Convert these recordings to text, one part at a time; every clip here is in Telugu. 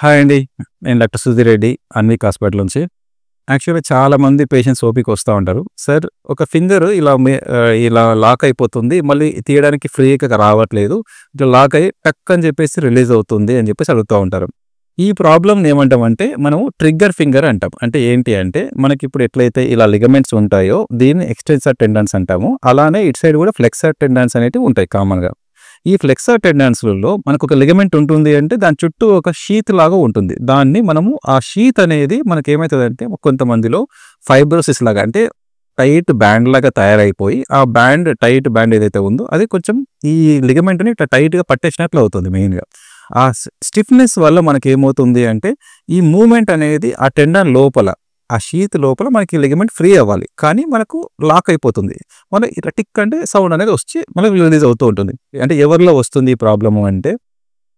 హాయ్ అండి. నేను డాక్టర్ సుధీర్ రెడ్డి, అన్విక్ హాస్పిటల్ నుంచి. యాక్చువల్‌గా చాలామంది పేషెంట్స్ ఓపీకి వస్తా ఉంటారు. సార్ ఒక ఫింగర్ ఇలా లాక్ అయిపోతుంది. మళ్ళీ తీయడానికి ఫ్రీగా రావట్లేదు. ఇట్లా లాక్ అయ్యి టక్ అని చెప్పేసి రిలీజ్ అవుతుంది అని చెప్పేసి అడుగుతా ఉంటారు. ఈ ప్రాబ్లమ్‌ని ఏమంటామంటే మనం ట్రిగ్గర్ ఫింగర్ అంటాం. అంటే ఏంటి అంటే మనకిప్పుడు ఎట్లయితే ఇలా లిగమెంట్స్ ఉంటాయో దీన్ని ఎక్స్టెన్సర్ టెండన్స్ అంటాము. అలానే ఇటు సైడ్ కూడా ఫ్లెక్సర్ టెండన్స్ అనేటివి ఉంటాయి కామన్‌గా. ఈ ఫ్లెక్సర్ టెండన్స్‌లలో మనకొక లిగమెంట్ ఉంటుంది అంటే దాని చుట్టూ ఒక షీత్ లాగా ఉంటుంది. దాన్ని మనము ఆ షీత్ అనేది మనకేమైతదంటే కొంతమందిలో ఫైబ్రోసిస్ లాగా అంటే టైట్ బ్యాండ్ లాగా తయారైపోయి ఆ టైట్ బ్యాండ్ ఏదైతే ఉందో అది కొంచెం ఈ లిగమెంట్‌ని ఇట్లా టైట్‌గా పట్టేసినట్లు అవుతుంది మెయిన్‌గా. ఆ స్టిఫ్‌నెస్ వల్ల మనకేమవుతుంది అంటే ఈ మూవ్‌మెంట్ అనేది ఆ టెండన్ లోపల ఆ షీత్ లోపల మనకి లిగమెంట్ ఫ్రీ అవ్వాలి. కానీ మనకు లాక్ అయిపోతుంది. మనం ఇట్లా టిక్ అంటే సౌండ్ అనేది వచ్చి మనకు రిలీజ్ అవుతూ ఉంటుంది. అంటే ఎవరిలో వస్తుంది ఈ ప్రాబ్లము అంటే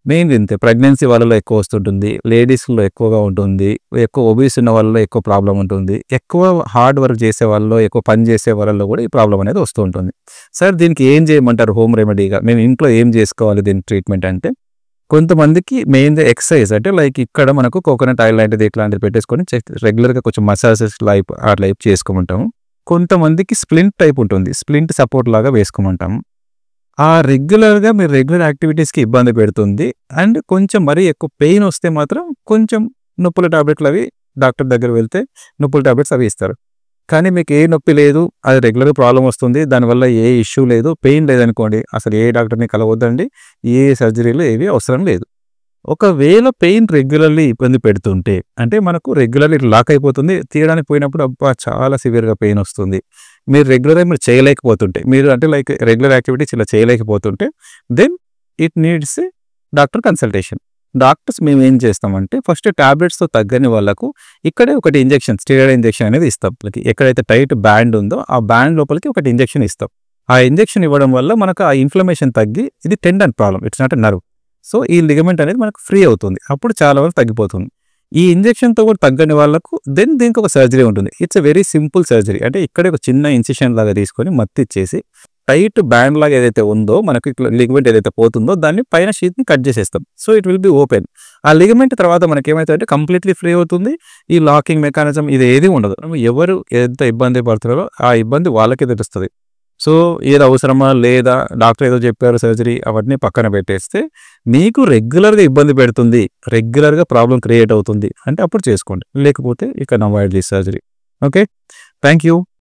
మెయిన్‌గా ఇంతే. ప్రెగ్నెన్సీ వాళ్ళలో ఎక్కువ వస్తుంటుంది. లేడీస్‌లో ఎక్కువగా ఉంటుంది. ఎక్కువ ఒబీస్ ఉన్న వాళ్ళలో ఎక్కువ ప్రాబ్లమ్ ఉంటుంది. ఎక్కువ హార్డ్ వర్క్ చేసే వాళ్ళలో, ఎక్కువ పని చేసే వాళ్ళలో కూడా ఈ ప్రాబ్లమ్ అనేది వస్తూ ఉంటుంది. సార్ దీనికి ఏం చేయమంటారు హోమ్ రెమెడీగా? మేము ఇంట్లో ఏం చేసుకోవాలి దీనికి ట్రీట్మెంట్ అంటే కొంతమందికి మెయిన్‌గా ఎక్సర్సైజ్ అంటే లైక్ ఇక్కడ మనకు కోకోనట్ ఆయిల్ లాంటిది ఇట్లాంటిది పెట్టేసుకొని రెగ్యులర్‌గా కొంచెం మసాజెస్ అట్లా చేసుకోమంటాము. కొంతమందికి స్ప్లింట్ టైప్ ఉంటుంది. స్ప్లింట్ సపోర్ట్ లాగా వేసుకోమంటాము. మీరు రెగ్యులర్ యాక్టివిటీస్‌కి ఇబ్బంది పెడుతుంది. అండ్ కొంచెం మరీ ఎక్కువ పెయిన్ వస్తే మాత్రం కొంచెం నొప్పుల టాబ్లెట్లు అవి డాక్టర్ దగ్గర వెళ్తే నొప్పుల టాబ్లెట్స్ అవి ఇస్తారు. కానీ మీకు ఏ నొప్పి లేదు, అది రెగ్యులర్‌గా ప్రాబ్లమ్ వస్తుంది. దానివల్ల ఏ ఇష్యూ లేదు, పెయిన్ లేదనుకోండి అసలు ఏ డాక్టర్‌ని కలవద్దండి. ఏ సర్జరీలు ఏవి అవసరం లేదు. ఒకవేళ పెయిన్ రెగ్యులర్‌లీ ఇబ్బంది పెడుతుంటే అంటే మనకు రెగ్యులర్‌లీ లాక్ అయిపోతుంది. తీయడానికి పోయినప్పుడు అబ్బా! చాలా సివియర్‌గా పెయిన్ వస్తుంది. మీరు చేయలేకపోతుంటే మీరు అంటే లైక్ రెగ్యులర్ యాక్టివిటీస్ ఇలా చేయలేకపోతుంటే then it needs doctor consultation. Doctors మేమేం చేస్తామంటే ఫస్ట్ టాబ్లెట్స్‌తో తగ్గని వాళ్ళకు ఇక్కడే ఒకటి ఇంజెక్షన్ స్టెరాయిడ్ ఇంజెక్షన్ అనేది ఇస్తాం. ఎక్కడైతే టైట్ బ్యాండ్ ఉందో ఆ బ్యాండ్ లోపలికి ఒకటి ఇంజెక్షన్ ఇస్తాం. ఆ ఇంజెక్షన్ ఇవ్వడం వల్ల మనకు ఆ ఇన్‌ఫ్లమేషన్ తగ్గి ఇది tendon problem. It's not a nerve. So, ఈ లిగమెంట్ అనేది మనకు ఫ్రీ అవుతుంది. అప్పుడు చాలా వరకు తగ్గిపోతుంది. ఈ ఇంజెక్షన్‌తో కూడా తగ్గని వాళ్ళకు దీనికి ఒక సర్జరీ ఉంటుంది. It's a very simple surgery. అంటే ఇక్కడే ఒక చిన్న ఇన్సిషన్ లాగా తీసుకొని మత్తిచ్చేసి టైట్ బ్యాండ్ లాగా ఏదైతే ఉందో మనకి ఇట్లా లిగమెంట్ ఏదైతే పోతుందో దాన్ని పైన షీత్‌ని కట్ చేసేస్తాం. So, it will be open. ఆ లిగమెంట్ తర్వాత మనకేమైతదంటే కంప్లీట్‌లీ ఫ్రీ అవుతుంది. ఈ లాకింగ్ మెకానిజం ఇది ఏది ఉండదు. ఎవరు ఎంత ఇబ్బంది పడుతున్నారో ఆ ఇబ్బంది వాళ్ళకే తెలుస్తది. సో, ఏది అవసరమా? లేదా? డాక్టర్ ఏదో చెప్పారు సర్జరీ అవన్నీ పక్కన పెట్టేస్తే మీకు రెగ్యులర్‌గా ఇబ్బంది పెడుతుంది. రెగ్యులర్‌గా ప్రాబ్లమ్ క్రియేట్ అవుతుంది. అంటే అప్పుడు చేసుకోండి. లేకపోతే you can avoid this surgery. Okay. Thank you.